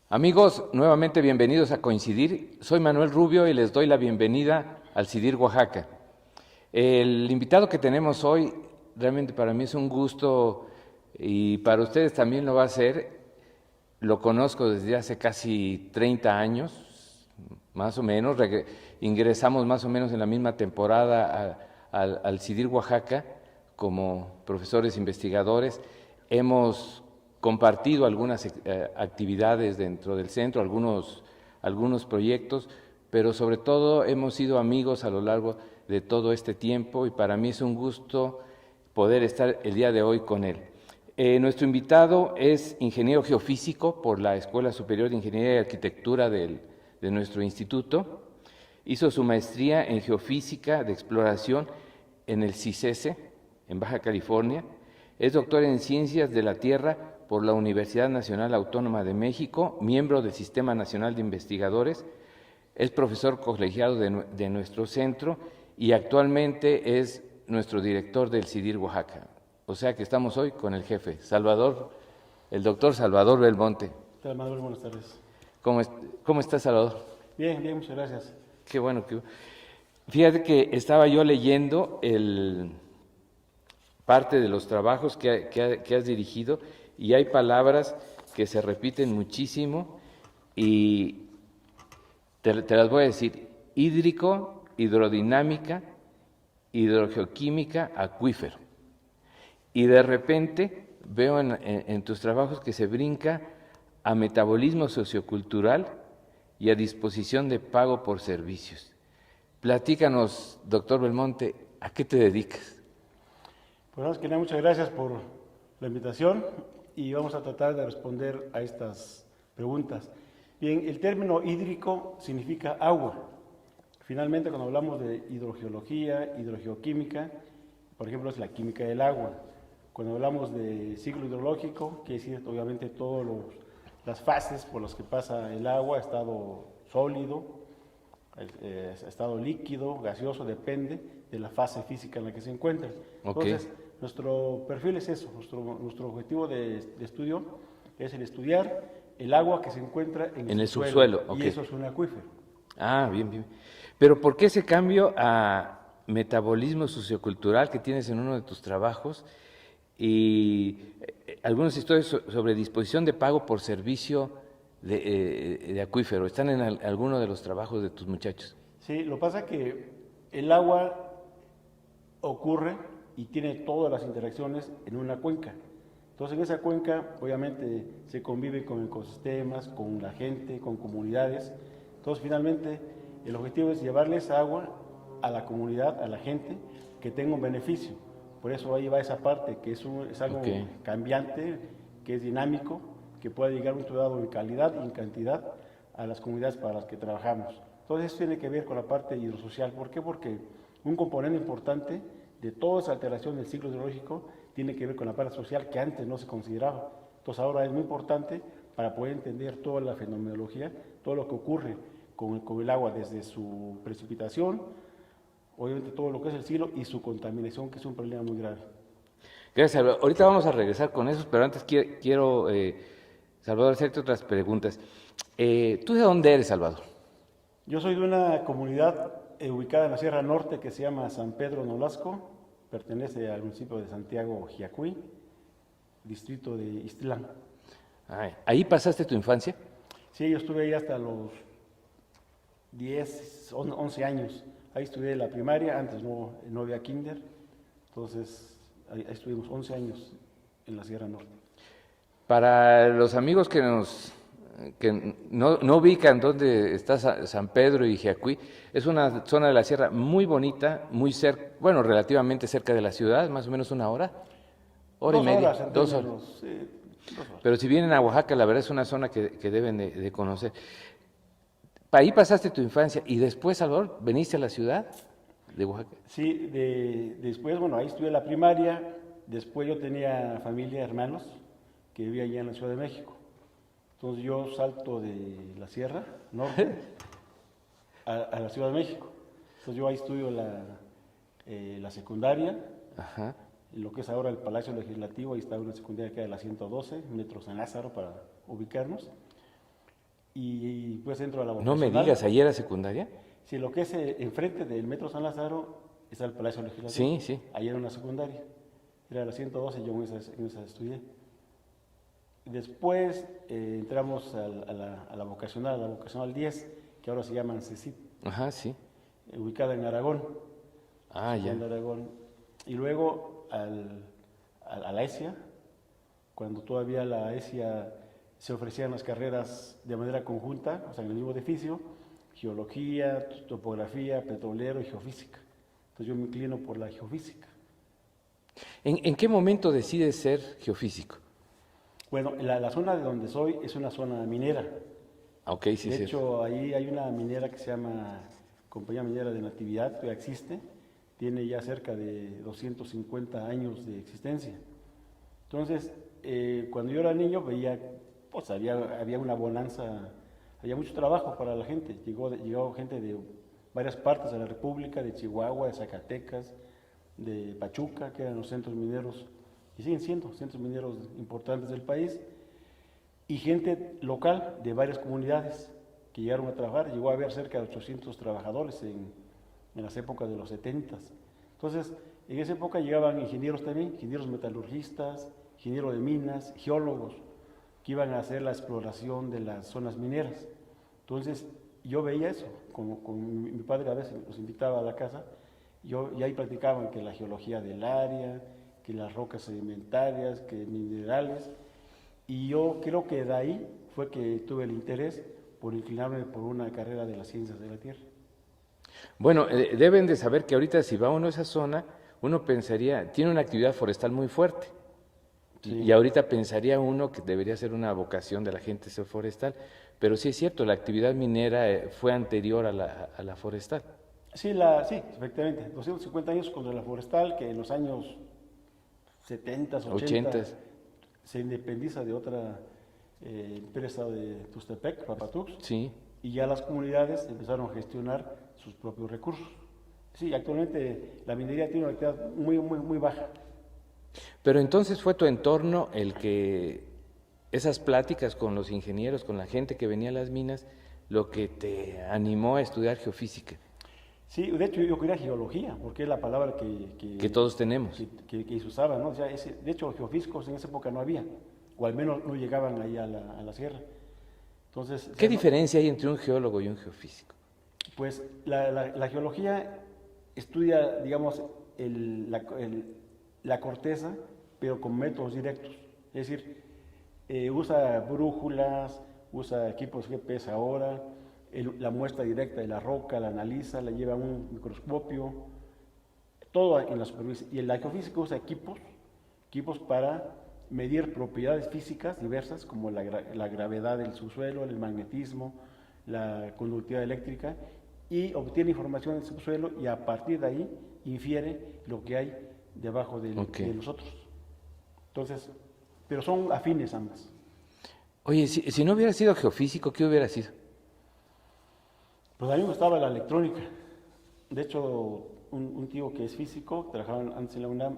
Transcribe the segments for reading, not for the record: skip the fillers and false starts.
Amigos, nuevamente bienvenidos a Coincidir. Soy Manuel Rubio y les doy la bienvenida al CIDIR Oaxaca. El invitado que tenemos hoy realmente para mí es un gusto y para ustedes también lo va a ser. Lo conozco desde hace casi 30 años, más o menos. Ingresamos más o menos en la misma temporada al CIDIR Oaxaca como profesores investigadores. Hemos compartido algunas actividades dentro del centro, algunos proyectos, pero sobre todo hemos sido amigos a lo largo de todo este tiempo y para mí es un gusto poder estar el día de hoy con él. Nuestro invitado es ingeniero geofísico por la Escuela Superior de Ingeniería y Arquitectura de nuestro instituto. Hizo su maestría en geofísica de exploración en el CICESE, en Baja California. Es doctor en Ciencias de la Tierra por la Universidad Nacional Autónoma de México, miembro del Sistema Nacional de Investigadores. Es profesor colegiado de nuestro centro y actualmente es nuestro director del CIDIR Oaxaca. O sea que estamos hoy con el jefe, el doctor Salvador Belmonte. ¿Qué tal, Manuel? Buenas tardes. ¿Cómo está, Salvador? Bien, bien, muchas gracias. Qué bueno. Fíjate que estaba yo leyendo parte de los trabajos que has dirigido y hay palabras que se repiten muchísimo y te las voy a decir: hídrico, hidrodinámica, hidrogeoquímica, acuífero. Y de repente veo en tus trabajos que se brinca a metabolismo sociocultural y a disposición de pago por servicios. Platícanos, doctor Belmonte, ¿a qué te dedicas? Pues más que nada, muchas gracias por la invitación y vamos a tratar de responder a estas preguntas. Bien, el término hídrico significa agua. Finalmente, cuando hablamos de hidrogeología, hidrogeoquímica, por ejemplo, es la química del agua. Cuando hablamos de ciclo hidrológico, quiere decir obviamente todas las fases por las que pasa el agua, estado sólido, estado líquido, gaseoso, depende de la fase física en la que se encuentra. Okay. Entonces, nuestro perfil es eso, nuestro objetivo de estudio es el estudiar el agua que se encuentra en el subsuelo. Okay. Y eso es un acuífero. Ah, bien, bien. Pero ¿por qué ese cambio a metabolismo sociocultural que tienes en uno de tus trabajos y algunos estudios sobre disposición de pago por servicio de acuífero? ¿Están en alguno de los trabajos de tus muchachos? Sí, lo que pasa es que el agua ocurre y tiene todas las interacciones en una cuenca. Entonces en esa cuenca obviamente se convive con ecosistemas, con la gente, con comunidades. Entonces finalmente el objetivo es llevarles agua a la comunidad, a la gente, que tenga un beneficio. Por eso ahí va esa parte, que es algo cambiante, que es dinámico, que puede llegar un resultado en calidad y en cantidad a las comunidades para las que trabajamos. Entonces eso tiene que ver con la parte hidrosocial. ¿Por qué? Porque un componente importante de toda esa alteración del ciclo hidrológico tiene que ver con la parte social que antes no se consideraba. Entonces ahora es muy importante para poder entender toda la fenomenología, todo lo que ocurre con el agua desde su precipitación, obviamente todo lo que es el ciclo y su contaminación, que es un problema muy grave. Gracias, Salvador. Ahorita vamos a regresar con eso, pero antes quiero Salvador, hacerte otras preguntas. ¿Tú de dónde eres, Salvador? Yo soy de una comunidad ubicada en la Sierra Norte que se llama San Pedro Nolasco, pertenece al municipio de Santiago Jiacuí, distrito de Ixtlán. ¿Ahí pasaste tu infancia? Sí, yo estuve ahí hasta los 11 años. Ahí estudié la primaria, antes no había kinder, entonces ahí estuvimos 11 años en la Sierra Norte. Para los amigos que no ubican dónde está San Pedro y Jiacuí, es una zona de la sierra muy bonita, muy cerca, bueno, relativamente cerca de la ciudad, más o menos una hora, hora y media, 2 horas. Sí, 2 horas. Pero si vienen a Oaxaca, la verdad es una zona que deben de conocer. Ahí pasaste tu infancia y después, Salvador, ¿veniste a la ciudad de Oaxaca? Sí, después, bueno, ahí estudié la primaria, después yo tenía familia, hermanos, que vivían allá en la Ciudad de México. Entonces yo salto de la Sierra Norte a la Ciudad de México. Entonces yo ahí estudio la secundaria, Ajá. en lo que es ahora el Palacio Legislativo, ahí está una secundaria que es la 112, Metro San Lázaro para ubicarnos. y pues entro a la No me vocacional. digas, ¿ayer era secundaria? Sí, lo que es enfrente del Metro San Lázaro está el Palacio Legislativo. Sí, sí. Ahí era una secundaria. Era la 112, yo en esa estudié. Después entramos a la vocacional 10, que ahora se llama CECIT, Ajá, sí. ubicada en Aragón. Ah, ya. En Aragón. Y luego a la ESIA, cuando todavía la ESIA se ofrecían las carreras de manera conjunta, o sea, en el mismo edificio, geología, topografía, petrolero y geofísica. Entonces yo me inclino por la geofísica. ¿En qué momento decides ser geofísico? Bueno, la zona de donde soy es una zona minera. Ah, ok, sí, De sí. hecho, ahí hay una minera que se llama Compañía Minera de Natividad, que ya existe, tiene ya cerca de 250 años de existencia. Entonces, cuando yo era niño veía, pues había una bonanza, había mucho trabajo para la gente. Llegó gente de varias partes de la República, de Chihuahua, de Zacatecas, de Pachuca, que eran los centros mineros, y siguen siendo centros mineros importantes del país, y gente local de varias comunidades que llegaron a trabajar. Llegó a haber cerca de 800 trabajadores en las épocas de los 70. Entonces, en esa época llegaban ingenieros también, ingenieros metalurgistas, ingenieros de minas, geólogos, que iban a hacer la exploración de las zonas mineras. Entonces, yo veía eso, con mi padre a veces los invitaba a la casa, y ahí practicaban que la geología del área, que las rocas sedimentarias, que minerales, y yo creo que de ahí fue que tuve el interés por inclinarme por una carrera de las ciencias de la Tierra. Bueno, deben de saber que ahorita si va uno a esa zona, uno pensaría, tiene una actividad forestal muy fuerte. Sí. Y ahorita pensaría uno que debería ser una vocación de la gente ser forestal, pero sí es cierto, la actividad minera fue anterior a la forestal. Sí, sí, efectivamente, 250 años contra la forestal, que en los años 70, 80 80s, se independiza de otra empresa de Tustepec, Papatux, sí. y ya las comunidades empezaron a gestionar sus propios recursos. Sí, actualmente la minería tiene una actividad muy baja. Pero entonces fue tu entorno el que, esas pláticas con los ingenieros, con la gente que venía a las minas, lo que te animó a estudiar geofísica, Sí, de hecho yo quería geología, porque es la palabra que todos tenemos. que se usaba, ¿no? O sea, de hecho, geofísicos en esa época no había, o al menos no llegaban ahí a la sierra. Entonces, ¿Qué ¿no? diferencia hay entre un geólogo y un geofísico? Pues la geología estudia, digamos, la corteza, pero con métodos directos. Es decir, usa brújulas, usa equipos GPS ahora, la muestra directa de la roca, la analiza, la lleva a un microscopio, todo en la superficie. Y la geofísica usa equipos para medir propiedades físicas diversas, como la gravedad del subsuelo, el magnetismo, la conductividad eléctrica, y obtiene información del subsuelo y a partir de ahí infiere lo que hay debajo de nosotros. Entonces, pero son afines ambas. Oye, si no hubiera sido geofísico, ¿qué hubiera sido? Pues a mí me gustaba la electrónica. De hecho, un tío que es físico, trabajaba antes en la UNAM,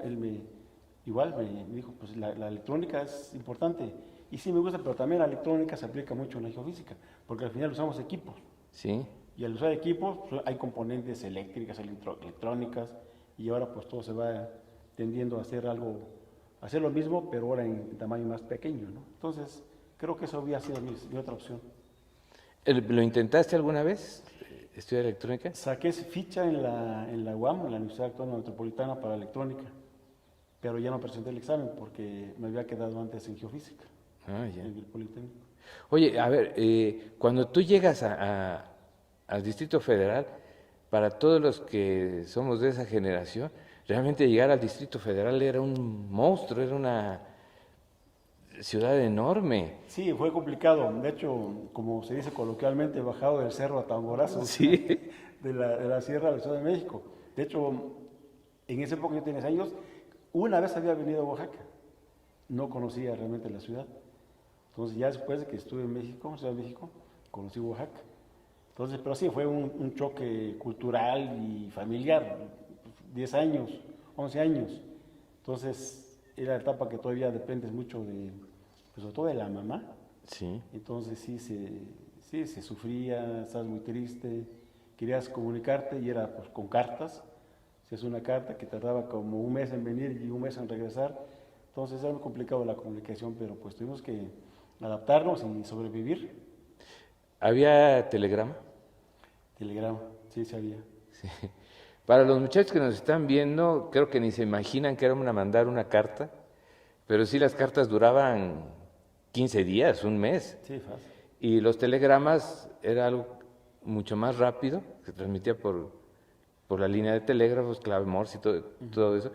igual me dijo, pues la electrónica es importante. Y sí me gusta, pero también la electrónica se aplica mucho en la geofísica, porque al final usamos equipos. Sí. Y al usar equipos, pues, hay componentes eléctricas, electrónicas, y ahora pues todo se va tendiendo a hacer hacer lo mismo, pero ahora en tamaño más pequeño, ¿no? Entonces, creo que eso había sido mi otra opción. ¿Lo intentaste alguna vez, estudiar electrónica? Saqué ficha en la UAM, en la Universidad Autónoma Metropolitana para electrónica, pero ya no presenté el examen porque me había quedado antes en geofísica, Ah, ya. en el Politécnico. Oye, a ver, cuando tú llegas al Distrito Federal, para todos los que somos de esa generación, realmente llegar al Distrito Federal era un monstruo, era una ciudad enorme. Sí, fue complicado. De hecho, como se dice coloquialmente, bajado del cerro a Tamborazo, Sí. de la Sierra de la Ciudad de México. De hecho, en esa época yo tenía años, una vez había venido a Oaxaca, no conocía realmente la ciudad. Entonces ya después de que estuve en México, en Ciudad de México, conocí Oaxaca. Entonces, pero sí, fue un choque cultural y familiar, 10 años, 11 años. Entonces, era la etapa que todavía dependes mucho de, pues sobre todo de la mamá. Sí. Entonces sí sí, se sufría, estabas muy triste, querías comunicarte y era pues con cartas. Si es una carta que tardaba como un mes en venir y un mes en regresar, entonces era muy complicado la comunicación, pero pues tuvimos que adaptarnos y sobrevivir. ¿Había telegrama? Telegrama, sí, sabía. Para los muchachos que nos están viendo, creo que ni se imaginan que era mandar una carta, pero sí las cartas duraban 15 días, un mes, Sí, fácil. y los telegramas era algo mucho más rápido, se transmitía por la línea de telégrafos, clave Morse y todo eso,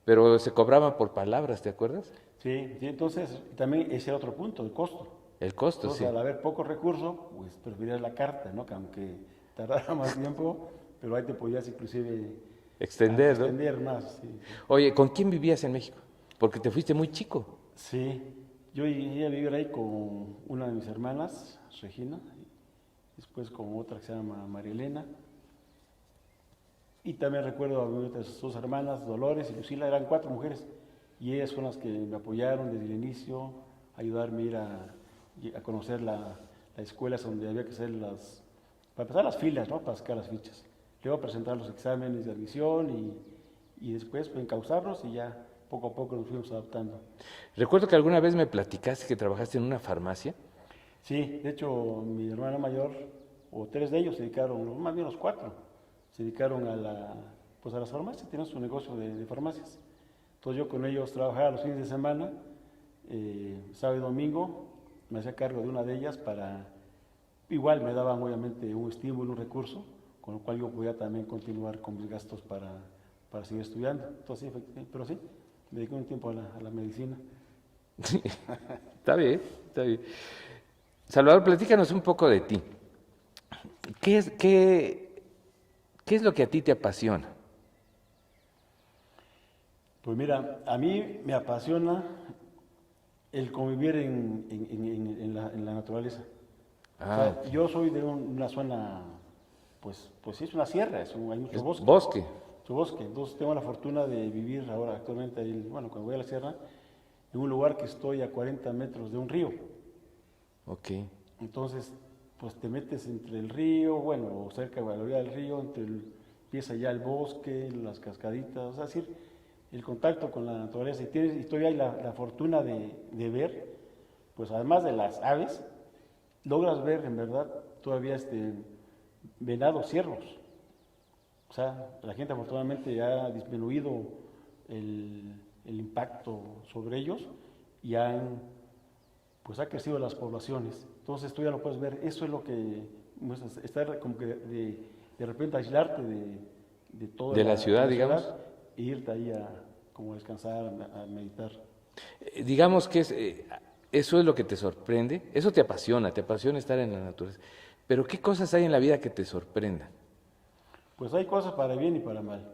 pero se cobraban por palabras, ¿te acuerdas? Sí, sí, entonces también ese era otro punto, el costo. El costo, Entonces, sí. al haber pocos recursos, pues preferías la carta, ¿no? Que aunque tardara más tiempo, pero ahí te podías inclusive Extender, ¿no? extender más. Sí, Oye, ¿con quién vivías en México? Porque te fuiste muy chico. sí. Yo llegué a vivir ahí con una de mis hermanas, Regina, después con otra que se llama María Elena, y también recuerdo a mis otras dos hermanas, Dolores y Lucila, eran 4 mujeres, y ellas son las que me apoyaron desde el inicio, ayudarme a ir a conocer las escuelas donde había que hacer para empezar las filas, ¿no? Para sacar las fichas. Luego presentar los exámenes de admisión y después pues, encauzarlos y ya poco a poco nos fuimos adaptando. Recuerdo que alguna vez me platicaste que trabajaste en una farmacia. Sí, de hecho mi hermana mayor, o 3 de ellos se dedicaron, más bien los 4, se dedicaron pues a las farmacias, tenían su negocio de farmacias. Entonces yo con ellos trabajaba los fines de semana, sábado y domingo, me hacía cargo de una de ellas igual me daban obviamente un estímulo, un recurso, con lo cual yo podía también continuar con mis gastos para seguir estudiando. Entonces, sí, pero sí, me dediqué un tiempo a la medicina. Está bien, está bien. Salvador, platícanos un poco de ti. ¿Qué es lo que a ti te apasiona? Pues mira, a mí me apasiona el convivir en la naturaleza. O Ah, sea, yo soy de una zona, pues sí, es una sierra, hay mucho es bosque. bosque. Mucho bosque. Entonces tengo la fortuna de vivir ahora actualmente, bueno, cuando voy a la sierra, en un lugar que estoy a 40 metros de un río. Ok. Entonces, pues te metes entre el río, bueno, o cerca de la orilla del río, empieza ya el bosque, las cascaditas, o sea, es decir, el contacto con la naturaleza. Y todavía hay la fortuna de ver, pues además de las aves, logras ver en verdad todavía venados, ciervos. O sea, la gente afortunadamente ha disminuido el impacto sobre ellos y pues ha crecido las poblaciones. Entonces tú ya lo puedes ver. Eso es lo que estar como que de repente aislarte de toda De la ciudad, digamos. e irte ahí como a descansar, a meditar. Digamos que eso es lo que te sorprende, eso te apasiona estar en la naturaleza. Pero ¿qué cosas hay en la vida que te sorprendan? Pues hay cosas para bien y para mal,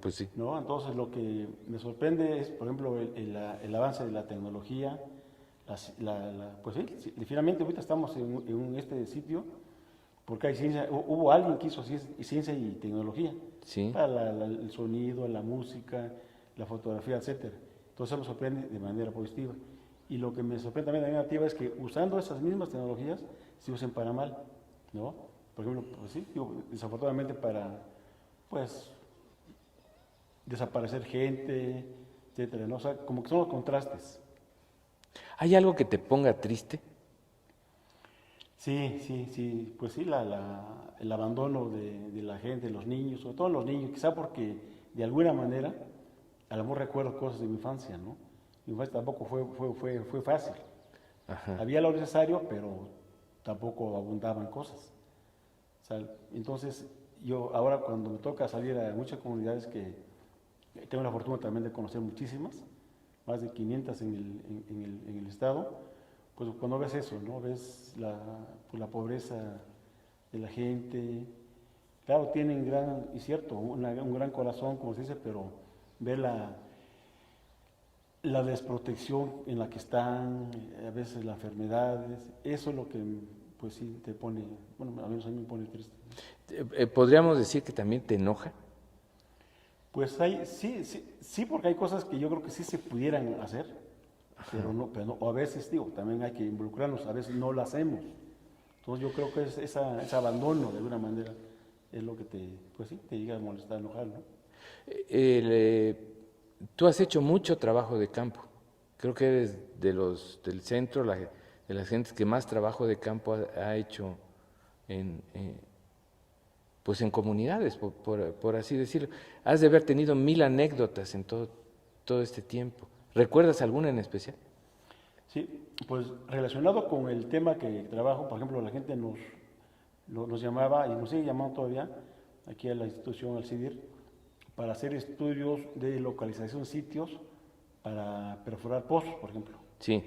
Pues sí. ¿no? Entonces lo que me sorprende es, por ejemplo, el avance de la tecnología. Pues sí, finalmente ahorita estamos en este sitio porque hay ciencia, hubo alguien que hizo ciencia y tecnología, Sí. para el sonido, la música, la fotografía, etcétera. Entonces eso me sorprende de manera positiva. Y lo que me sorprende también de manera negativa es que usando esas mismas tecnologías se usen para mal, ¿no? Por ejemplo, pues sí, desafortunadamente para, pues, desaparecer gente, etcétera, ¿no? O sea, como que son los contrastes. ¿Hay algo que te ponga triste? Sí, sí, sí, pues sí, el abandono de la gente, los niños, sobre todo los niños, quizá porque de alguna manera, a lo mejor recuerdo cosas de mi infancia, ¿no? Mi infancia tampoco fue fácil. Ajá. Había lo necesario, pero tampoco abundaban cosas. O sea, entonces, yo ahora cuando me toca salir a muchas comunidades que tengo la fortuna también de conocer muchísimas, más de 500 en el estado, pues cuando ves eso, ¿no? Ves pues la pobreza de la gente. Claro, tienen y cierto, un gran corazón, como se dice, pero ver la desprotección en la que están, a veces las enfermedades, eso es lo que, pues sí, te pone, bueno, a menos a mí me pone triste. ¿Podríamos decir que también te enoja? Pues sí, porque hay cosas que yo creo que sí se pudieran hacer, pero no, o a veces digo, también hay que involucrarnos, a veces no lo hacemos. Entonces yo creo que ese abandono de alguna manera es lo que pues sí, te llega a molestar, enojar, ¿no? El, Tú has hecho mucho trabajo de campo. Creo que eres del centro, de las gentes que más trabajo de campo ha hecho en, pues en comunidades, por así decirlo. Has de haber tenido 1000 anécdotas en todo este tiempo. ¿Recuerdas alguna en especial? Sí, pues relacionado con el tema que trabajo, por ejemplo, la gente nos llamaba y nos sigue llamando todavía aquí a la institución, al CIDIR, para hacer estudios de localización sitios para perforar pozos, por ejemplo. Sí.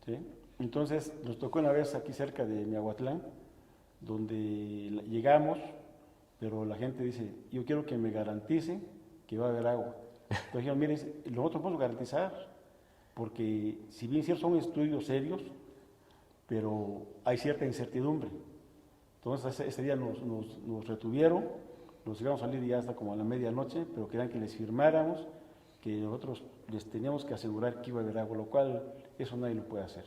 ¿Sí? Entonces nos tocó una vez aquí cerca de Miahuatlán, donde llegamos, pero la gente dice, yo quiero que me garanticen que va a haber agua. Entonces dijeron, miren, nosotros podemos garantizar, porque si bien cierto son estudios serios, pero hay cierta incertidumbre. Entonces ese día nos retuvieron, nos íbamos a salir ya hasta como a la medianoche, pero querían que les firmáramos, que nosotros les teníamos que asegurar que iba a haber agua, lo cual eso nadie lo puede hacer,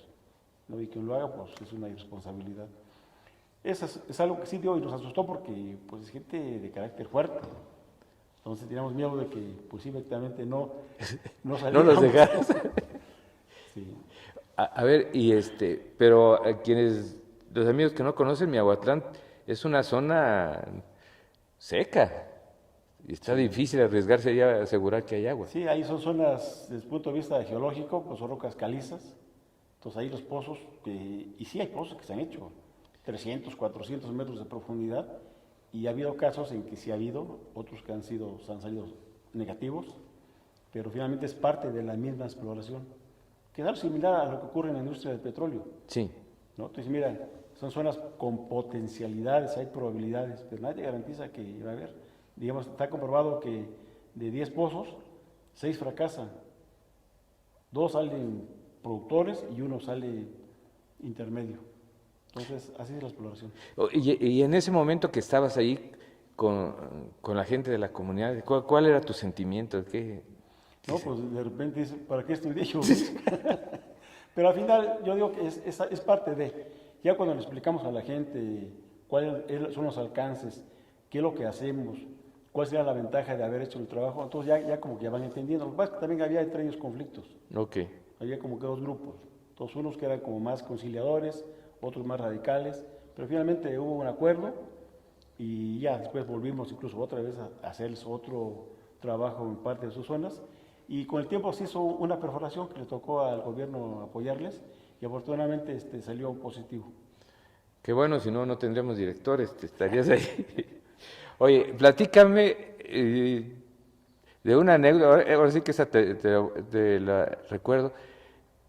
¿no? Y quien lo haga, pues es una irresponsabilidad. Eso es algo que sí dio y nos asustó porque pues es gente de carácter fuerte. Entonces teníamos miedo de que pues sí, efectivamente no saliéramos. No los dejaras. Sí. A ver, pero los amigos que no conocen, Miahuatlán es una zona seca. Y está difícil arriesgarse allá a asegurar que hay agua. Sí, ahí son zonas, desde el punto de vista geológico, pues son rocas calizas. Entonces ahí los pozos, y sí hay pozos que se han hecho, 300, 400 metros de profundidad, y ha habido casos en que sí ha habido, otros que han salido negativos, pero finalmente es parte de la misma exploración, que es algo similar a lo que ocurre en la industria del petróleo. Sí. ¿No? Entonces, mira, son zonas con potencialidades, hay probabilidades, pero nadie garantiza que va a haber. Digamos, está comprobado que de 10 pozos, 6 fracasan, 2 salen productores y 1 sale intermedio. Entonces, así es la exploración. Y en ese momento que estabas ahí con la gente de la comunidad, ¿cuál era tu sentimiento? No, pues de repente dices, ¿para qué estudié yo? Pero al final yo digo que es parte de, ya cuando le explicamos a la gente cuáles son los alcances, qué es lo que hacemos, cuál sería la ventaja de haber hecho el trabajo, entonces ya como que ya van entendiendo. Lo que pasa es que también había entre ellos conflictos. Ok. Había como que 2 grupos, entonces unos que eran como más conciliadores, otros más radicales, pero finalmente hubo un acuerdo y ya después volvimos incluso otra vez a hacer otro trabajo en parte de sus zonas y con el tiempo se hizo una perforación que le tocó al gobierno apoyarles y afortunadamente salió positivo. Qué bueno, si no, no tendríamos directores, te estarías ahí. Oye, platícame de una anécdota, ahora sí que esa te la recuerdo.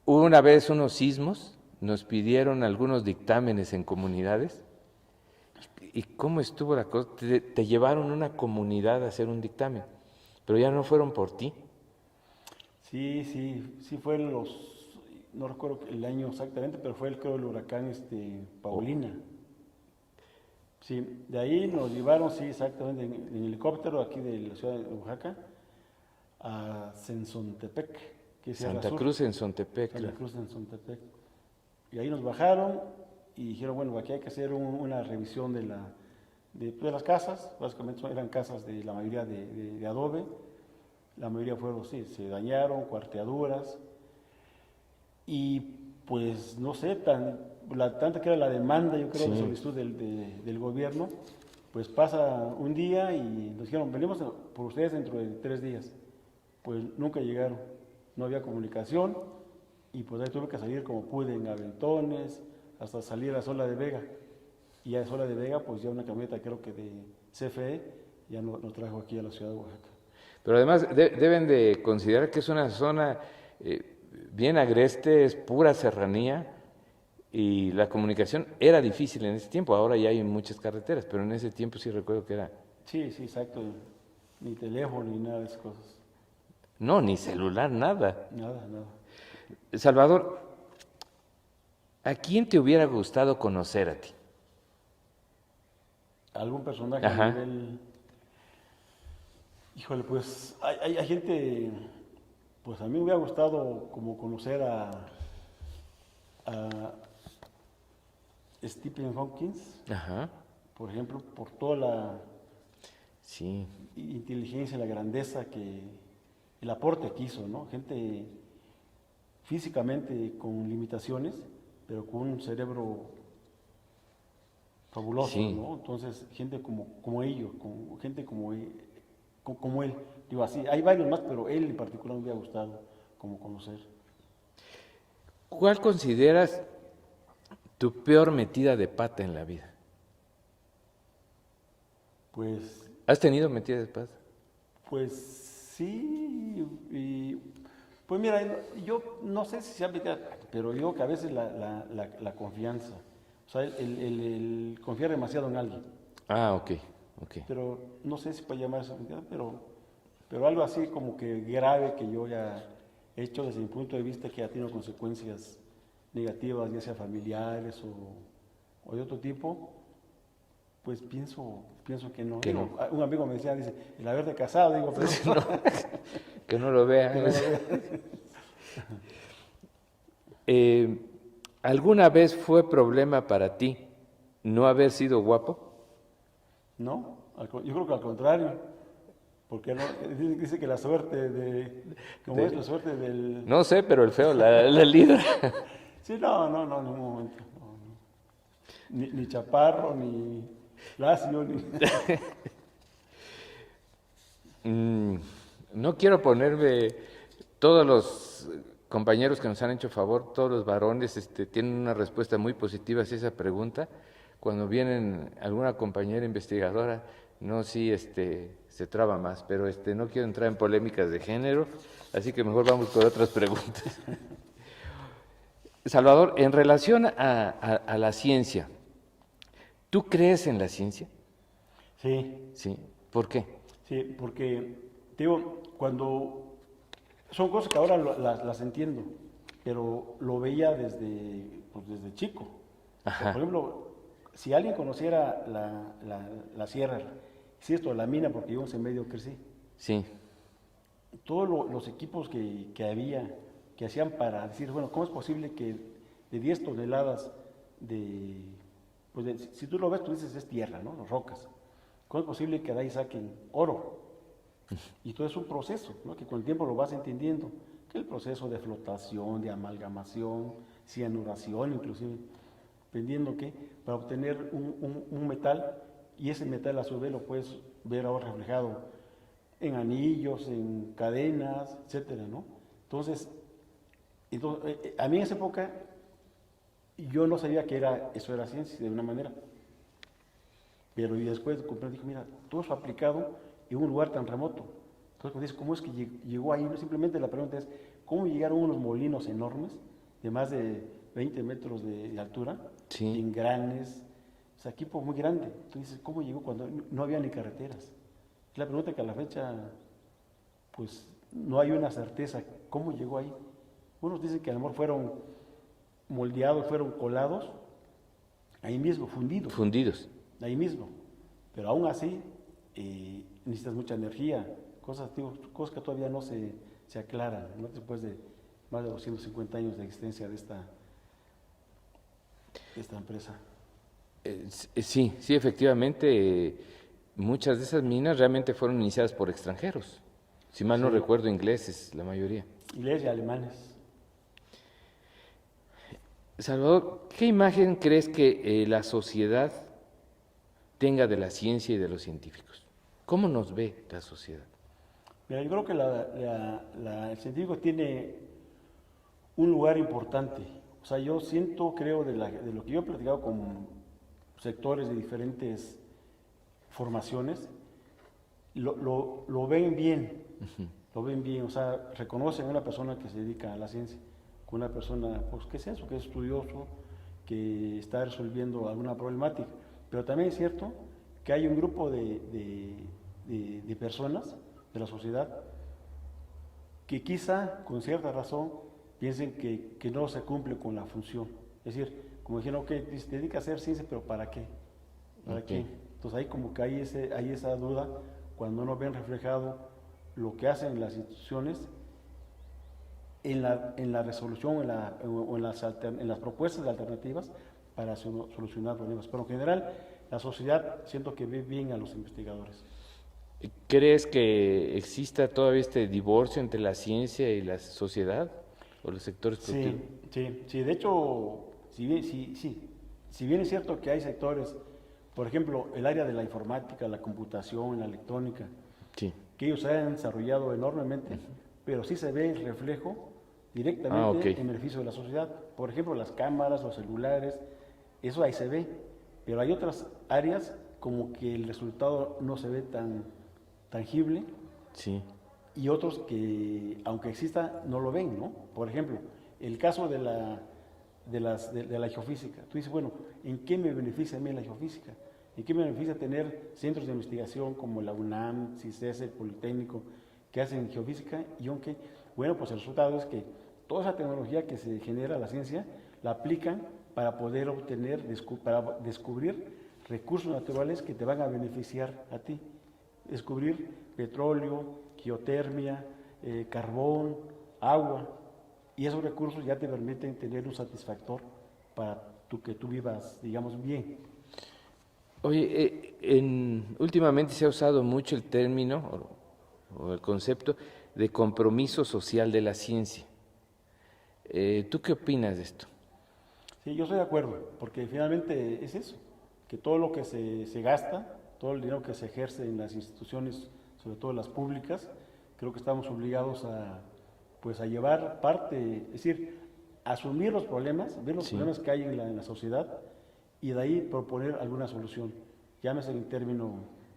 Hubo una vez unos sismos, nos pidieron algunos dictámenes en comunidades. ¿Y cómo estuvo la cosa? Te llevaron una comunidad a hacer un dictamen, pero ya no fueron por ti. Sí fue no recuerdo el año exactamente, pero fue creo el huracán Paulina. Sí, de ahí nos llevaron, sí, exactamente, en helicóptero aquí de la ciudad de Oaxaca a Sensontepec, que es Santa Cruz en Sontepec. Santa Cruz en Sontepec. Y ahí nos bajaron y dijeron, bueno, aquí hay que hacer una revisión de las casas, básicamente eran casas de la mayoría de adobe, la mayoría fueron, sí, se dañaron, cuarteaduras, y pues no sé, tanta que era la demanda, yo creo, Sí. de solicitud del gobierno, pues pasa un día y nos dijeron, venimos por ustedes dentro de 3 días. Pues nunca llegaron, no había comunicación y pues ahí tuve que salir como pude en aventones, hasta salir a Sola de Vega. Y a Sola de Vega, pues ya una camioneta creo que de CFE ya nos trajo aquí a la ciudad de Oaxaca. Pero además deben de considerar que es una zona bien agreste, es pura serranía y la comunicación era difícil en ese tiempo. Ahora ya hay muchas carreteras, pero en ese tiempo sí recuerdo que era... Sí, exacto. Ni teléfono ni nada de esas cosas. No, ni celular, nada. Nada. Salvador, ¿a quién te hubiera gustado conocer a ti? ¿Algún personaje Ajá. a nivel...? Híjole, pues hay gente, pues a mí me hubiera gustado como conocer Stephen Hawking, Ajá, por ejemplo, por toda la sí, inteligencia, la grandeza el aporte que hizo, ¿no? Gente físicamente con limitaciones, pero con un cerebro fabuloso, sí. ¿no? Entonces, gente como ellos, gente como él. Digo así, hay varios más, pero él en particular me hubiera gustado como conocer. ¿Cuál consideras tu peor metida de pata en la vida? Pues, ¿Has tenido metida de pata? pues sí, pues mira, yo no sé si sea mitad, pero yo que a veces la confianza, o sea, el confiar demasiado en alguien, Ah, ok, ok. pero no sé si puede llamarse mitad, pero algo así como que grave que yo ya he hecho desde mi punto de vista que ha tenido consecuencias negativas, ya sea familiares o de otro tipo, pues pienso que no. Que no. Digo, un amigo me decía, dice, el haberte casado, digo, pero Que no lo vea. que no lo vea. Eh, ¿Alguna vez fue problema para ti no haber sido guapo? No, yo creo que al contrario, porque no, dice que la suerte como es la suerte del... No sé, pero el feo la libra. Sí, no, en ningún momento. No. Ni chaparro, ni lacio, ni... Mm, no quiero ponerme, todos los compañeros que nos han hecho favor, todos los varones, tienen una respuesta muy positiva hacia esa pregunta. Cuando vienen alguna compañera investigadora, no, sí, se traba más, pero no quiero entrar en polémicas de género, así que mejor vamos por otras preguntas. Salvador, en relación a la ciencia, ¿tú crees en la ciencia? Sí, Sí. ¿Por qué? sí, porque, te digo, cuando... Son cosas que ahora las entiendo, pero lo veía desde chico. O sea, Ajá. por ejemplo, si alguien conociera la sierra, si esto, la mina, porque yo en medio crecí, Sí, todos los equipos que había, que hacían para decir, bueno, ¿cómo es posible que de 10 toneladas si tú lo ves, tú dices es tierra, ¿no? Rocas. ¿Cómo es posible que de ahí saquen oro? Y todo es un proceso, ¿no? Que con el tiempo lo vas entendiendo, que el proceso de flotación, de amalgamación, cianuración, inclusive, dependiendo que, para obtener un metal, y ese metal a su vez lo puedes ver ahora reflejado en anillos, en cadenas, etcétera, ¿no? Entonces, a mí en esa época yo no sabía que eso era ciencia de una manera, pero y después comprendí, dije, mira, todo eso aplicado en un lugar tan remoto. Entonces, cuando dices, ¿cómo es que llegó ahí? No, simplemente la pregunta es, ¿cómo llegaron unos molinos enormes de más de 20 metros de altura, sí. en granes, o sea, equipo muy grande? Entonces, ¿cómo llegó cuando no había ni carreteras? Es la pregunta que a la fecha, pues, no hay una certeza. ¿Cómo llegó ahí? Unos dicen que a lo mejor fueron moldeados, fueron colados, ahí mismo, fundidos, Fundidos. ahí mismo. Pero aún así, necesitas mucha energía, cosas que todavía no se aclaran, ¿no? Después de más de 250 años de existencia de esta empresa. Sí, sí, efectivamente, muchas de esas minas realmente fueron iniciadas por extranjeros. Si mal no Sí, recuerdo, ingleses, la mayoría. ingleses y alemanes. Salvador, ¿qué imagen crees que la sociedad tenga de la ciencia y de los científicos? ¿Cómo nos ve la sociedad? Mira, yo creo que el científico tiene un lugar importante. O sea, yo creo, de lo que yo he platicado con sectores de diferentes formaciones, lo ven bien, lo ven bien, o sea, reconocen a una persona que se dedica a la ciencia, con una persona, pues, ¿qué es eso? Que es estudioso, que está resolviendo alguna problemática. Pero también es cierto que hay un grupo de personas de la sociedad que quizá, con cierta razón, piensen que no se cumple con la función. Es decir, como dijeron, ok, se dedica a hacer ciencia, pero ¿para qué? ¿Para qué? Entonces ahí como que hay esa duda cuando no ven reflejado lo que hacen las instituciones en la resolución o en las propuestas de alternativas para solucionar problemas. Pero en general, la sociedad siento que ve bien a los investigadores. ¿Crees que exista todavía este divorcio entre la ciencia y la sociedad o los sectores Sí, productivos? sí. De hecho, si bien es cierto que hay sectores, por ejemplo, el área de la informática, la computación, la electrónica, Sí. que ellos se han desarrollado enormemente, pero sí se ve el reflejo Ah, directamente ok. en beneficio de la sociedad. Por ejemplo, las cámaras, los celulares, eso ahí se ve, pero hay otras áreas como que el resultado no se ve tan tangible Sí. y otros que, aunque exista, no lo ven, ¿no? Por ejemplo, el caso de la geofísica. Tú dices, bueno, ¿en qué me beneficia a mí la geofísica? ¿En qué me beneficia tener centros de investigación como la UNAM, CICES, el Politécnico, que hacen geofísica? Y aunque, bueno, pues el resultado es que toda esa tecnología que se genera la ciencia, la aplican para poder obtener, para descubrir recursos naturales que te van a beneficiar a ti. Descubrir petróleo, geotermia, carbón, agua, y esos recursos ya te permiten tener un satisfactor para que tú vivas, digamos, bien. Oye, últimamente se ha usado mucho el término o el concepto de compromiso social de la ciencia. ¿Tú qué opinas de esto? Sí, yo estoy de acuerdo, porque finalmente es eso, que todo lo que se gasta, todo el dinero que se ejerce en las instituciones, sobre todo las públicas, creo que estamos obligados a, pues, a llevar parte, es decir, asumir los problemas, ver los Sí, problemas que hay en la sociedad y de ahí proponer alguna solución. Llámese en el término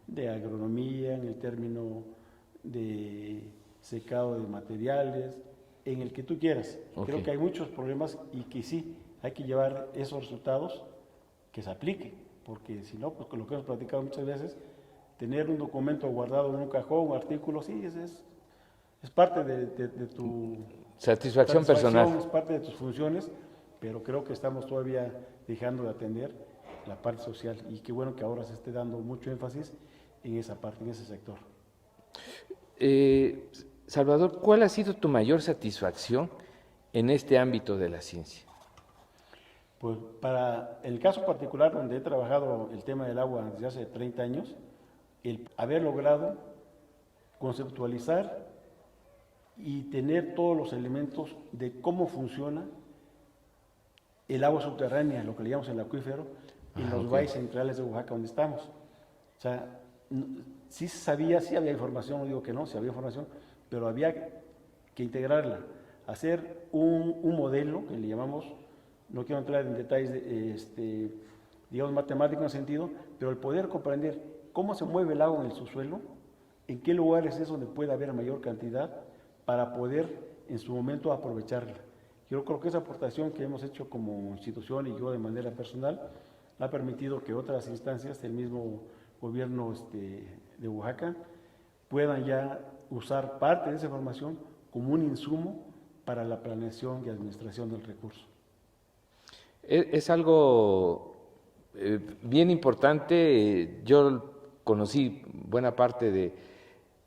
de agronomía, en el término de secado de materiales, en el que tú quieras. ok. Creo que hay muchos problemas y que sí, hay que llevar esos resultados que se apliquen, porque si no, pues con lo que hemos platicado muchas veces, tener un documento guardado en un cajón, un artículo, sí, es parte de tu Satisfacción satisfacción, es personal. parte de tus funciones, pero creo que estamos todavía dejando de atender la parte social y qué bueno que ahora se esté dando mucho énfasis en esa parte, en ese sector. Eh, Salvador, ¿cuál ha sido tu mayor satisfacción en este ámbito de la ciencia? Pues para el caso particular donde he trabajado el tema del agua desde hace 30 años, el haber logrado conceptualizar y tener todos los elementos de cómo funciona el agua subterránea, lo que le llamamos el acuífero, en Ah, los ok. valles centrales de Oaxaca donde estamos. O sea, sí sabía, sí había información, no digo que no, sí había información, pero había que integrarla, hacer un modelo que le llamamos, no quiero entrar en detalles, digamos, matemáticos en ese sentido, pero el poder comprender cómo se mueve el agua en el subsuelo, en qué lugares es donde puede haber mayor cantidad para poder en su momento aprovecharla. Yo creo que esa aportación que hemos hecho como institución y yo de manera personal ha permitido que otras instancias del mismo gobierno de Oaxaca puedan ya usar parte de esa información como un insumo para la planeación y administración del recurso. Es algo bien importante. Yo conocí buena parte de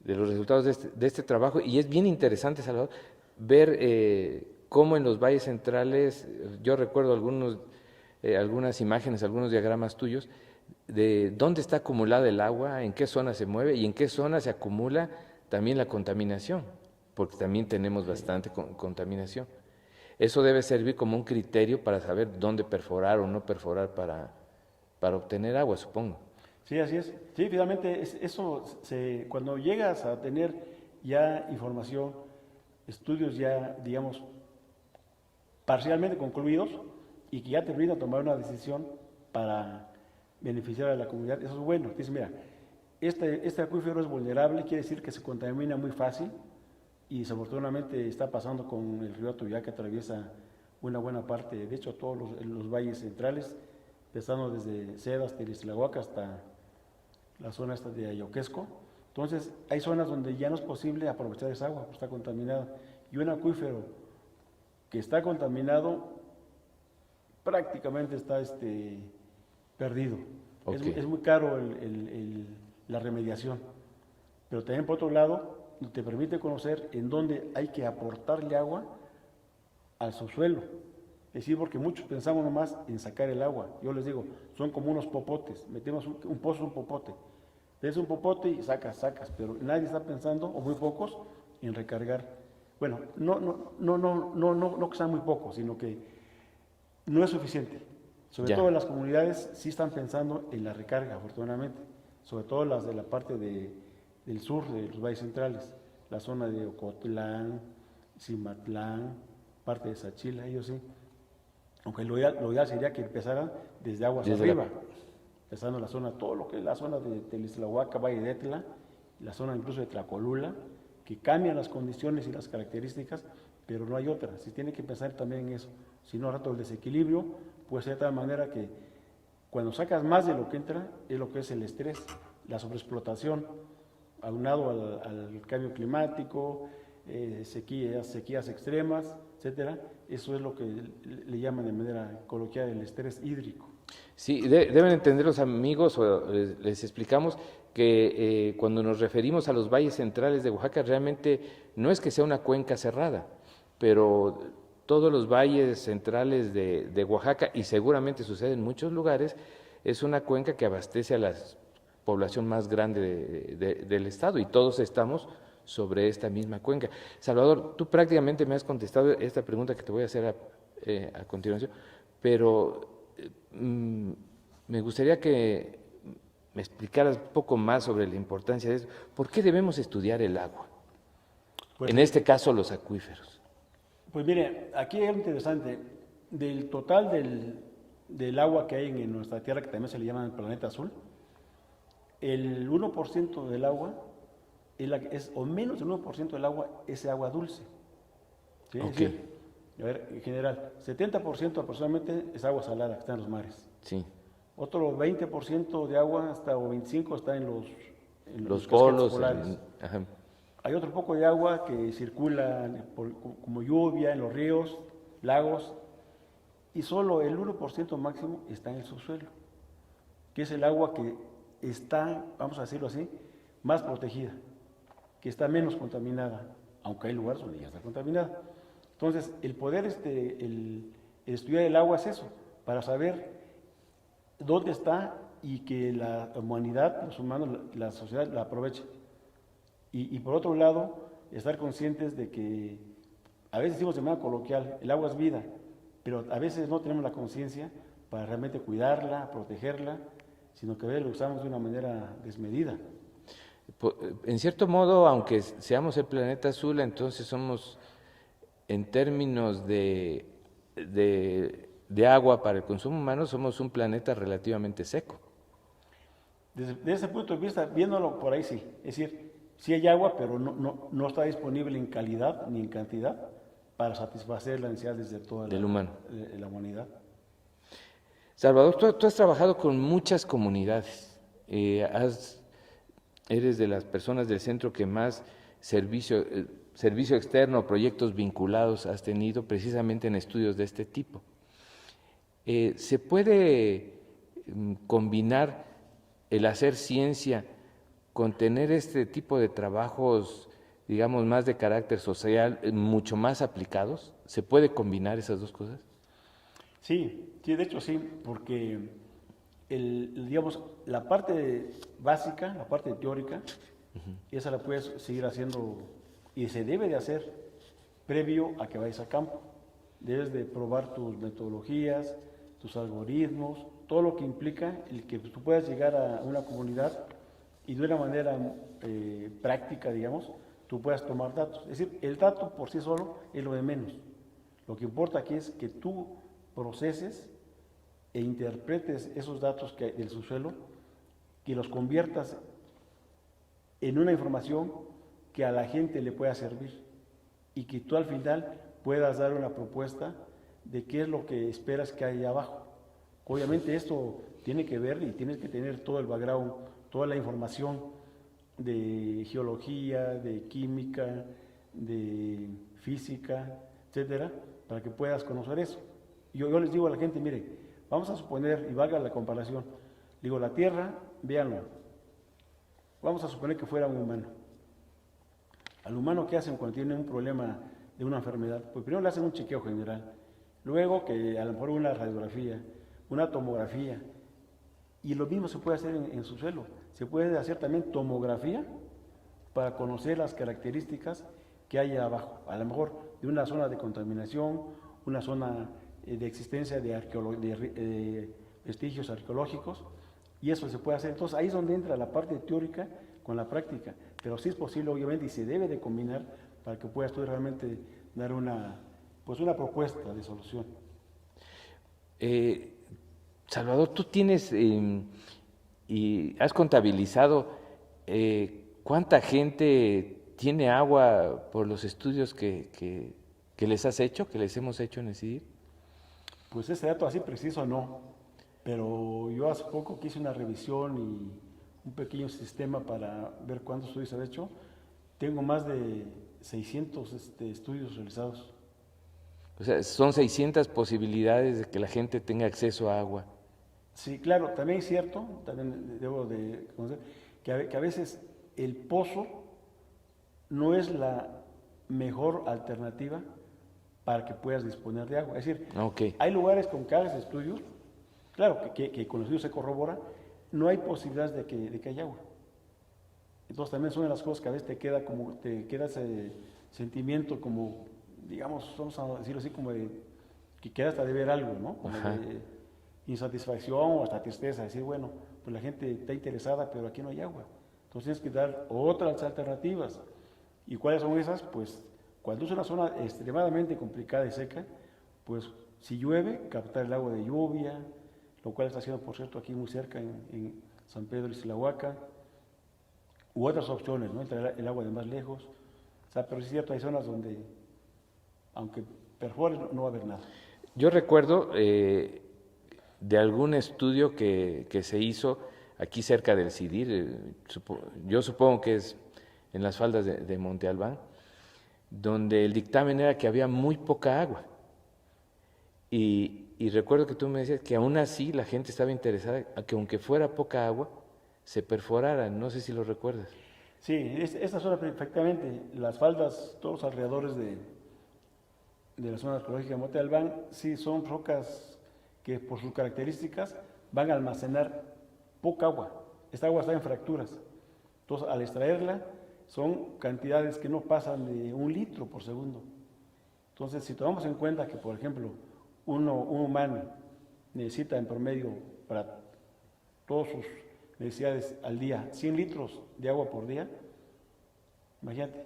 los resultados de este trabajo y es bien interesante, Salvador, ver cómo en los valles centrales, yo recuerdo algunas imágenes, algunos diagramas tuyos, de dónde está acumulada el agua, en qué zona se mueve y en qué zona se acumula también la contaminación, porque también tenemos bastante contaminación. Eso debe servir como un criterio para saber dónde perforar o no perforar para obtener agua, supongo. Sí, así es. Sí, finalmente cuando llegas a tener ya información, estudios ya, digamos, parcialmente concluidos y que ya te brindan tomar una decisión para beneficiar a la comunidad, eso es bueno. Dices, mira, este acuífero es vulnerable, quiere decir que se contamina muy fácil y desafortunadamente está pasando con el río Atoyac que atraviesa una buena parte, de hecho todos los valles centrales, empezando desde Seda hasta Ixtlahuaca hasta la zona esta de Ayoquesco. Entonces hay zonas donde ya no es posible aprovechar esa agua, pues está contaminada. Y un acuífero que está contaminado prácticamente está perdido. Ok. Es muy caro la remediación, pero también por otro lado te permite conocer en dónde hay que aportarle agua al subsuelo. Es decir, porque muchos pensamos nomás en sacar el agua. Yo les digo, son como unos popotes. Metemos un pozo, un popote. Tienes un popote y sacas, pero nadie está pensando, o muy pocos, en recargar. Bueno, no que sean muy pocos, sino que no es suficiente. Sobre Ya. todo las comunidades sí están pensando en la recarga, afortunadamente. Sobre todo las de la parte del sur, de los valles centrales. La zona de Ocotlán, Cimatlán, parte de Sachila, ellos sí. Aunque lo ideal sería que empezaran desde aguas arriba, empezando la zona, todo lo que es la zona de Telizlahuaca, Valle de Etla, la zona incluso de Tlacolula, que cambian las condiciones y las características, pero no hay otra. Se tiene que pensar también en eso. Si no, al rato el desequilibrio puede ser de tal manera que cuando sacas más de lo que entra, es lo que es el estrés, la sobreexplotación, aunado al cambio climático, sequías extremas, etcétera. Eso es lo que le llaman de manera coloquial el estrés hídrico. Sí, deben entender los amigos, o les explicamos que cuando nos referimos a los valles centrales de Oaxaca, realmente no es que sea una cuenca cerrada, pero todos los valles centrales de Oaxaca, y seguramente sucede en muchos lugares, es una cuenca que abastece a la población más grande del estado, y todos estamos sobre esta misma cuenca. Salvador, tú prácticamente me has contestado esta pregunta que te voy a hacer a continuación, pero me gustaría que me explicaras un poco más sobre la importancia de eso. ¿Por qué debemos estudiar el agua? Pues, En este caso, los acuíferos. pues mire, aquí es interesante, del total del agua que hay en nuestra Tierra, que también se le llama el planeta azul, el 1% del agua o menos del 1% del agua es agua dulce. ¿Sí? Ok. Es decir, a ver, en general, 70% aproximadamente es agua salada que está en los mares. Sí. Otro 20% de agua, o 25% está en los Los casquetes polos. polares. Ajá. Hay otro poco de agua que circula como lluvia en los ríos, lagos, y solo el 1% máximo está en el subsuelo, que es el agua que está, vamos a decirlo así, más protegida, que está menos contaminada, aunque hay lugares donde ya está contaminada. Entonces, el poder, el estudiar el agua es eso, para saber dónde está y que la humanidad, los humanos, la sociedad la aproveche. Y por otro lado, estar conscientes de que a veces decimos de manera coloquial, el agua es vida, pero a veces no tenemos la conciencia para realmente cuidarla, protegerla, sino que a veces lo usamos de una manera desmedida. En cierto modo, aunque seamos el planeta azul, entonces somos, en términos de agua para el consumo humano, somos un planeta relativamente seco. Desde ese punto de vista, viéndolo por ahí sí, es decir, sí hay agua, pero no está disponible en calidad ni en cantidad para satisfacer las necesidades de toda Del humano. la humanidad. Salvador, tú has trabajado con muchas comunidades, eres de las personas del centro que más servicio externo, proyectos vinculados has tenido precisamente en estudios de este tipo. ¿Se puede combinar el hacer ciencia con tener este tipo de trabajos, digamos, más de carácter social, mucho más aplicados? ¿Se puede combinar esas dos cosas? Sí, de hecho sí, porque digamos, la parte básica, la parte teórica, esa la puedes seguir haciendo y se debe de hacer previo a que vayas a campo. Debes de probar tus metodologías, tus algoritmos, todo lo que implica el que tú puedas llegar a una comunidad y de una manera práctica, digamos, tú puedas tomar datos. Es decir, el dato por sí solo es lo de menos. Lo que importa aquí es que tú proceses e interpretes esos datos del subsuelo y los conviertas en una información que a la gente le pueda servir y que tú al final puedas dar una propuesta de qué es lo que esperas que haya abajo. Obviamente esto tiene que ver y tienes que tener todo el background, toda la información de geología, de química, de física, etcétera, para que puedas conocer eso. Yo les digo a la gente, mire, vamos a suponer, y valga la comparación, digo, la Tierra, véanlo, vamos a suponer que fuera un humano. Al humano, ¿qué hacen cuando tiene un problema de una enfermedad? Pues primero le hacen un chequeo general, luego que a lo mejor una radiografía, una tomografía, y lo mismo se puede hacer en subsuelo. Se puede hacer también tomografía para conocer las características que hay abajo, a lo mejor de una zona de contaminación, una zona de existencia de vestigios arqueológicos, y eso se puede hacer. Entonces ahí es donde entra la parte teórica con la práctica, pero sí es posible obviamente y se debe de combinar para que puedas tú realmente dar una propuesta de solución. Salvador, tú tienes y has contabilizado cuánta gente tiene agua por los estudios que les has hecho, que les hemos hecho en el CIDIR. Pues ese dato así preciso no, pero yo hace poco que hice una revisión y un pequeño sistema para ver cuántos estudios he hecho. Tengo más de 600 estudios realizados. O sea, son 600 posibilidades de que la gente tenga acceso a agua. Sí, claro, también es cierto, también debo de conocer, que a veces el pozo no es la mejor alternativa para que puedas disponer de agua. Es decir, Okay. hay lugares con que hagas estudios, claro, que con los estudios se corrobora, no hay posibilidades de que haya agua. Entonces también son de las cosas que a veces te queda ese sentimiento como, digamos, vamos a decirlo así, como de que queda hasta de ver algo, ¿no? Como Ajá. de insatisfacción o hasta tristeza, decir, bueno, pues la gente está interesada, pero aquí no hay agua. Entonces tienes que dar otras alternativas. ¿Y cuáles son esas? Pues cuando es una zona extremadamente complicada y seca, pues si llueve, captar el agua de lluvia, lo cual está haciendo, por cierto, aquí muy cerca en San Pedro y Silahuaca, u otras opciones, ¿no? Traer el agua de más lejos. O sea, pero sí es cierto, hay zonas donde, aunque perfores, no va a haber nada. Yo recuerdo de algún estudio que se hizo aquí cerca del CIDIR, yo supongo que es en las faldas de Monte Albán, donde el dictamen era que había muy poca agua. Y recuerdo que tú me decías que aún así la gente estaba interesada a que aunque fuera poca agua, se perforara, no sé si lo recuerdas. Sí, esta zona perfectamente, las faldas, todos alrededores de la zona arqueológica de Monte Albán, sí son rocas que por sus características van a almacenar poca agua. Esta agua está en fracturas. Entonces, al extraerla, son cantidades que no pasan de 1 litro por segundo. Entonces, si tomamos en cuenta que, por ejemplo, un humano necesita en promedio para todas sus necesidades al día 100 litros de agua por día, imagínate,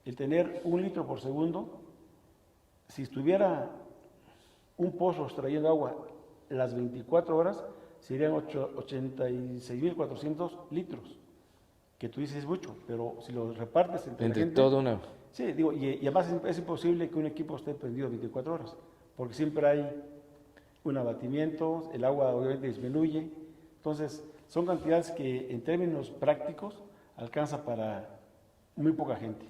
el tener 1 litro por segundo, si estuviera un pozo extrayendo agua las 24 horas, serían 86.400 litros, que tú dices es mucho, pero si lo repartes entre la gente, Toda una... sí, digo, y además es imposible que un equipo esté prendido 24 horas, porque siempre hay un abatimiento, el agua obviamente disminuye, entonces son cantidades que en términos prácticos alcanza para muy poca gente.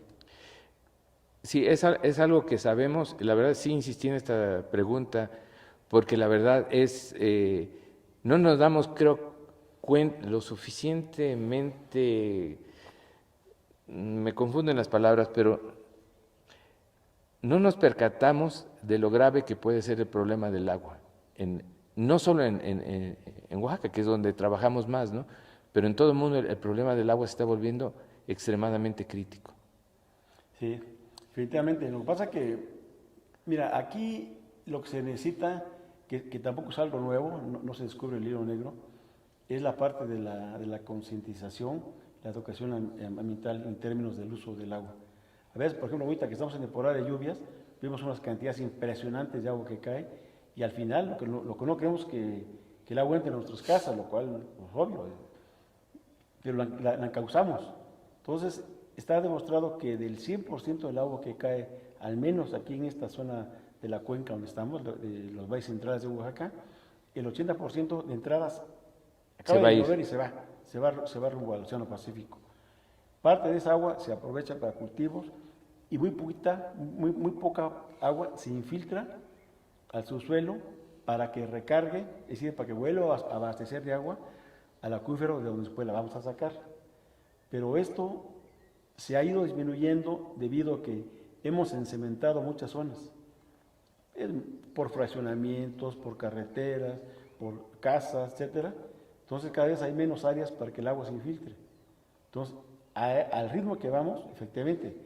Sí, es algo que sabemos, la verdad sí insistí en esta pregunta, porque la verdad es, no nos damos, creo, lo suficientemente, me confunden las palabras, pero no nos percatamos de lo grave que puede ser el problema del agua, no solo en Oaxaca, que es donde trabajamos más, ¿no? Pero en todo el mundo el problema del agua se está volviendo extremadamente crítico. Sí, definitivamente. Lo que pasa que, mira, aquí lo que se necesita, que tampoco es algo nuevo, no se descubre el hilo negro, es la parte de la concientización, la educación ambiental en términos del uso del agua. A veces, por ejemplo, ahorita que estamos en temporada de lluvias, vemos unas cantidades impresionantes de agua que cae y al final lo que no queremos es que el agua entre en nuestras casas, lo cual es obvio, pero la causamos. Entonces, está demostrado que del 100% del agua que cae, al menos aquí en esta zona de la cuenca donde estamos, de los valles centrales de Oaxaca, el 80% de entradas acaba de llover y se va rumbo al Océano Pacífico. Parte de esa agua se aprovecha para cultivos y muy poca agua se infiltra al subsuelo para que recargue, es decir, para que vuelva a abastecer de agua al acuífero de donde después la vamos a sacar. Pero esto se ha ido disminuyendo debido a que hemos encementado muchas zonas. por fraccionamientos, por carreteras, por casas, etcétera. Entonces cada vez hay menos áreas para que el agua se infiltre. Entonces, al ritmo que vamos, efectivamente,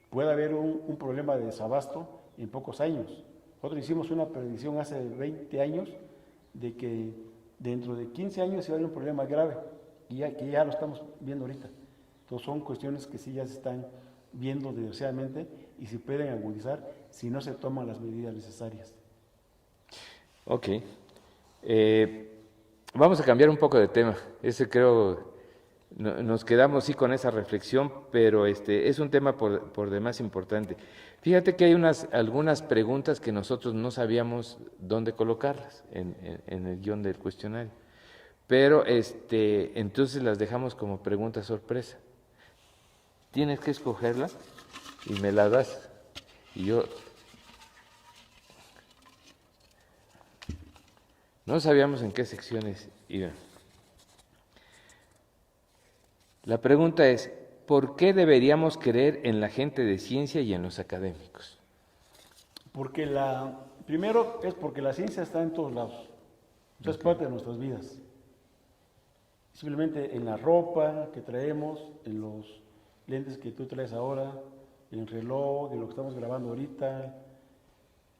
puede haber un problema de desabasto en pocos años. Nosotros hicimos una predicción hace 20 años de que dentro de 15 años iba a haber un problema grave, y que ya lo estamos viendo ahorita. Entonces son cuestiones que sí ya se están viendo desgraciadamente y se pueden agudizar si no se toman las medidas necesarias. Ok. Vamos a cambiar un poco de tema. Ese creo, nos quedamos sí con esa reflexión, pero es un tema por demás importante. Fíjate que hay algunas preguntas que nosotros no sabíamos dónde colocarlas en el guión del cuestionario, pero entonces las dejamos como pregunta sorpresa. Tienes que escogerlas y me las das y yo no sabíamos en qué secciones iban. La pregunta es, ¿por qué deberíamos creer en la gente de ciencia y en los académicos? Porque primero es porque la ciencia está en todos lados, es parte de nuestras vidas. Simplemente en la ropa que traemos, en los lentes que tú traes ahora, en el reloj, en lo que estamos grabando ahorita,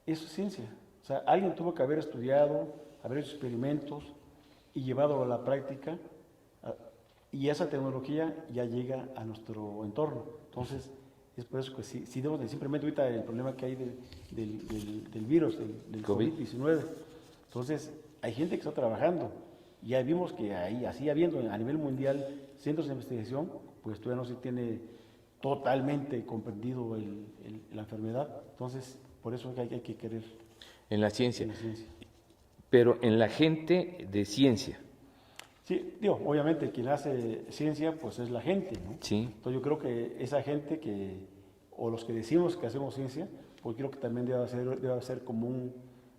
eso es ciencia. O sea, alguien tuvo que haber estudiado, haber hecho experimentos y llevado a la práctica, y esa tecnología ya llega a nuestro entorno. Entonces, es por eso que si debemos de simplemente ahorita el problema que hay del virus, del COVID-19. Entonces, hay gente que está trabajando. Ya vimos que ahí, así habiendo a nivel mundial centros de investigación, pues todavía no se tiene totalmente comprendido la enfermedad. Entonces, por eso hay que querer en la ciencia. En la ciencia. Pero en la gente de ciencia. Sí, digo, obviamente quien hace ciencia, pues es la gente, ¿no? Sí. Entonces yo creo que esa gente o los que decimos que hacemos ciencia, pues creo que también debe ser como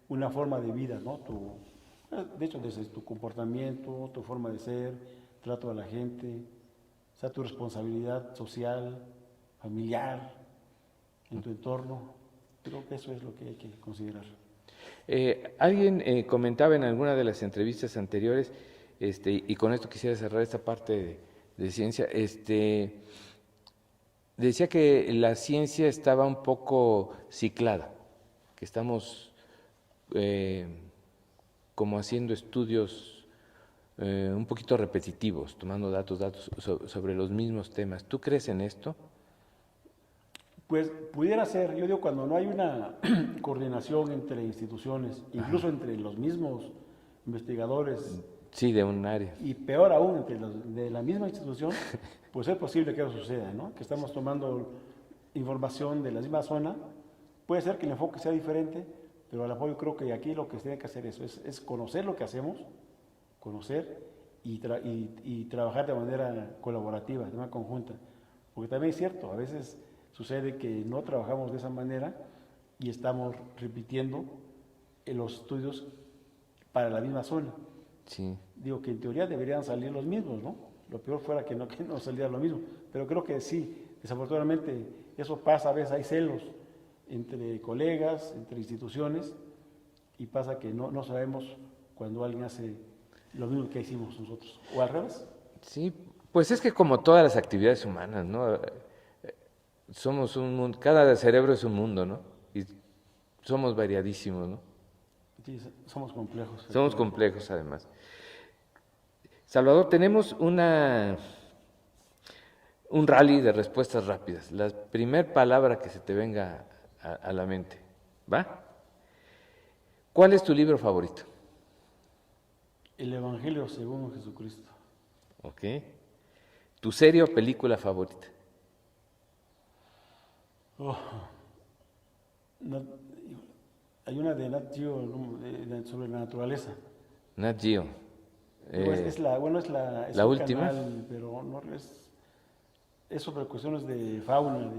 una forma de vida, ¿no? De hecho, desde tu comportamiento, tu forma de ser, trato a la gente, o sea, tu responsabilidad social, familiar, en tu entorno. Creo que eso es lo que hay que considerar. Alguien comentaba en alguna de las entrevistas anteriores, y con esto quisiera cerrar esta parte de ciencia, decía que la ciencia estaba un poco ciclada, que estamos como haciendo estudios un poquito repetitivos, tomando datos sobre los mismos temas. ¿Tú crees en esto? Pues pudiera ser, yo digo, cuando no hay una coordinación entre instituciones, incluso entre los mismos investigadores. Sí, de un área. Y peor aún, entre los de la misma institución, pues es posible que eso suceda, ¿no? Que estamos tomando información de la misma zona. Puede ser que el enfoque sea diferente, pero a la mejor yo creo que aquí lo que se tiene que hacer es conocer lo que hacemos, conocer y trabajar de manera colaborativa, de manera conjunta. Porque también es cierto, a veces sucede que no trabajamos de esa manera y estamos repitiendo los estudios para la misma zona. Sí. Digo que en teoría deberían salir los mismos, ¿no? Lo peor fuera que no saliera lo mismo. Pero creo que sí, desafortunadamente eso pasa, a veces hay celos entre colegas, entre instituciones, y pasa que no sabemos cuando alguien hace lo mismo que hicimos nosotros. ¿O al revés? Sí, pues es que como todas las actividades humanas, ¿no? Somos un mundo, cada cerebro es un mundo, ¿no? Y somos variadísimos, ¿no? Sí, somos complejos. Somos complejos además. Salvador, tenemos un rally de respuestas rápidas. La primera palabra que se te venga a la mente, ¿va? ¿Cuál es tu libro favorito? El Evangelio según Jesucristo. Ok. ¿Tu serie o película favorita? Hay una de Nat Geo sobre la naturaleza. Nat Geo. Es la ¿la última? Canal, pero no es sobre cuestiones de fauna.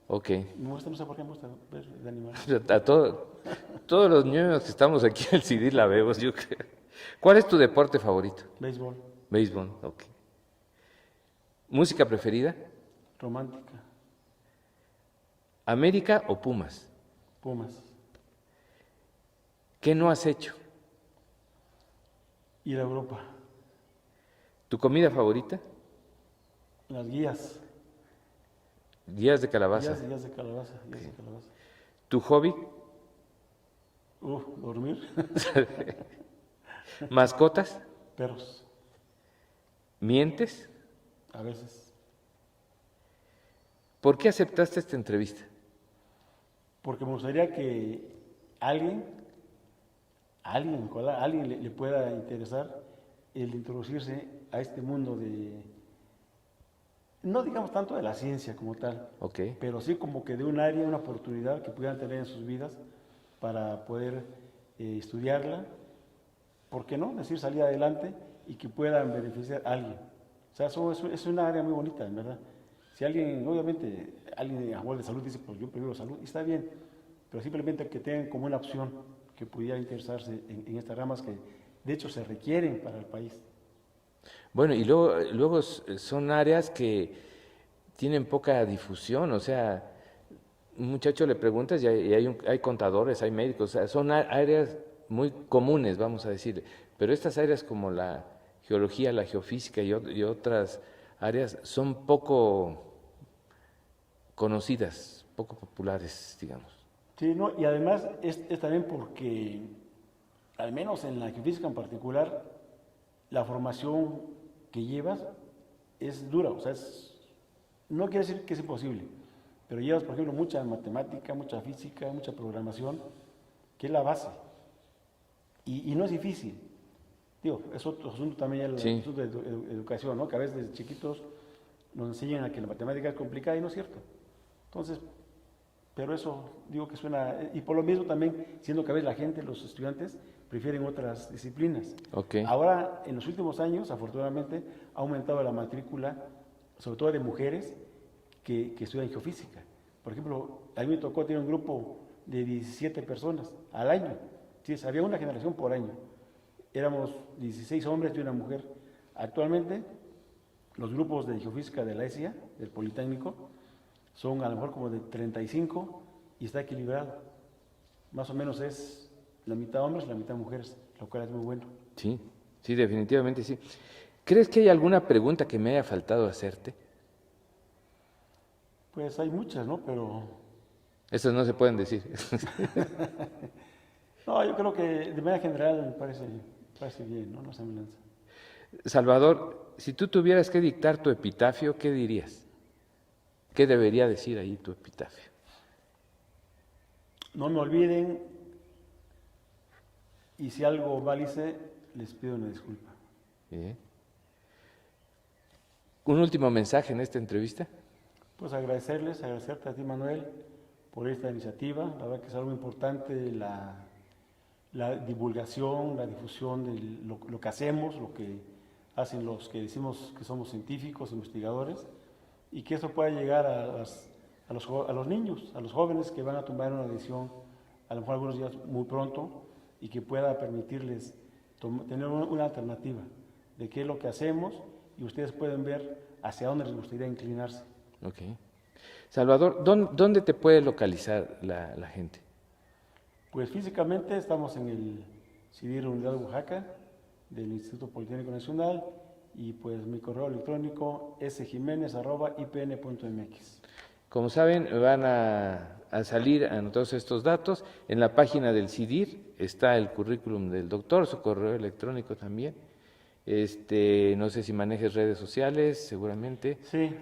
Ok. Me gusta, no sé por qué me gusta ver de animales. A todos los niños que estamos aquí al CD la vemos, yo creo. ¿Cuál es tu deporte favorito? Béisbol. Béisbol, ok. ¿Música preferida? Romántica. ¿América o Pumas? Pumas. ¿Qué no has hecho? Ir a Europa. ¿Tu comida favorita? Las guías. Guías de calabaza. Guías de calabaza. Guías de calabaza. ¿Tu hobby? Dormir. ¿Mascotas? Perros. ¿Mientes? A veces. ¿Por qué aceptaste esta entrevista? Porque me gustaría que alguien le pueda interesar el introducirse a este mundo de, no digamos tanto de la ciencia como tal, Ok. pero sí como que de un área, una oportunidad que pudieran tener en sus vidas para poder estudiarla, ¿por qué no? Es decir, salir adelante y que puedan beneficiar a alguien. O sea, eso es una área muy bonita, en verdad. Si alguien, obviamente, alguien a favor de salud dice, pues yo prefiero salud, y está bien, pero simplemente que tengan como una opción que pudiera interesarse en estas ramas que de hecho se requieren para el país. Bueno, y luego son áreas que tienen poca difusión, o sea, un muchacho le preguntas y hay contadores, hay médicos, o sea, son áreas muy comunes, vamos a decir, pero estas áreas como la geología, la geofísica y otras áreas son poco conocidas, poco populares, digamos. Sí, no, y además es también porque, al menos en la geofísica en particular, la formación que llevas es dura, o sea, no quiere decir que es imposible, pero llevas, por ejemplo, mucha matemática, mucha física, mucha programación, que es la base, y no es difícil. Digo, es otro asunto también, el Sí. asunto de educación, ¿no? Que a veces desde chiquitos nos enseñan a que la matemática es complicada y no es cierto. Entonces, pero eso digo que suena, y por lo mismo también, siendo que a veces la gente, los estudiantes, prefieren otras disciplinas. Ok. Ahora, en los últimos años, afortunadamente, ha aumentado la matrícula, sobre todo de mujeres que estudian geofísica. Por ejemplo, a mí me tocó tener un grupo de 17 personas al año. Sí, había una generación por año. Éramos 16 hombres y una mujer. Actualmente, los grupos de geofísica de la ESIA, del Politécnico, son a lo mejor como de 35 y está equilibrado. Más o menos es la mitad hombres y la mitad mujeres, lo cual es muy bueno. Sí, sí, definitivamente sí. ¿Crees que hay alguna pregunta que me haya faltado hacerte? Pues hay muchas, ¿no? Pero Esas no se pueden decir. no, yo creo que de manera general me parece bien, ¿no? No se me lanza. Salvador, si tú tuvieras que dictar tu epitafio, ¿qué dirías? ¿Qué debería decir ahí tu epitafio? No me olviden y si algo mal hice, les pido una disculpa. Bien. ¿Un último mensaje en esta entrevista? Pues agradecerte a ti, Manuel, por esta iniciativa. La verdad que es algo importante la divulgación, la difusión de lo que hacemos, lo que hacen los que decimos que somos científicos, investigadores, y que esto pueda llegar a los niños, a los jóvenes que van a tomar una decisión, a lo mejor algunos días muy pronto, y que pueda permitirles tener una alternativa de qué es lo que hacemos, y ustedes pueden ver hacia dónde les gustaría inclinarse. Ok. Salvador, ¿dónde te puede localizar la gente? Pues físicamente estamos en el CIDIR Unidad de Oaxaca del Instituto Politécnico Nacional y pues mi correo electrónico sjimenez@ipn.mx. Como saben, van a salir anotados estos datos. En la página del CIDIR está el currículum del doctor, su correo electrónico también. No sé si manejes redes sociales, seguramente. Sí,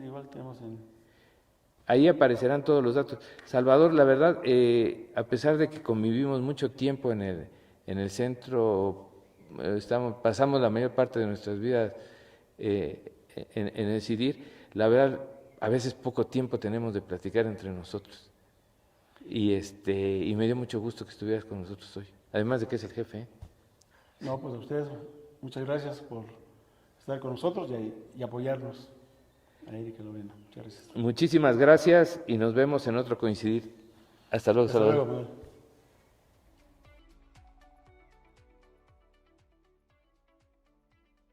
igual tenemos en... Ahí aparecerán todos los datos. Salvador, la verdad, a pesar de que convivimos mucho tiempo en el centro, pasamos la mayor parte de nuestras vidas en el CIDIR, la verdad, a veces poco tiempo tenemos de platicar entre nosotros. Y me dio mucho gusto que estuvieras con nosotros hoy, además de que es el jefe, ¿eh? No, pues a ustedes, muchas gracias por estar con nosotros y apoyarnos. A Erika Lorena, muchas gracias. Muchísimas gracias y nos vemos en otro coincidir. Hasta luego, Hasta Salvador. luego, Manuel.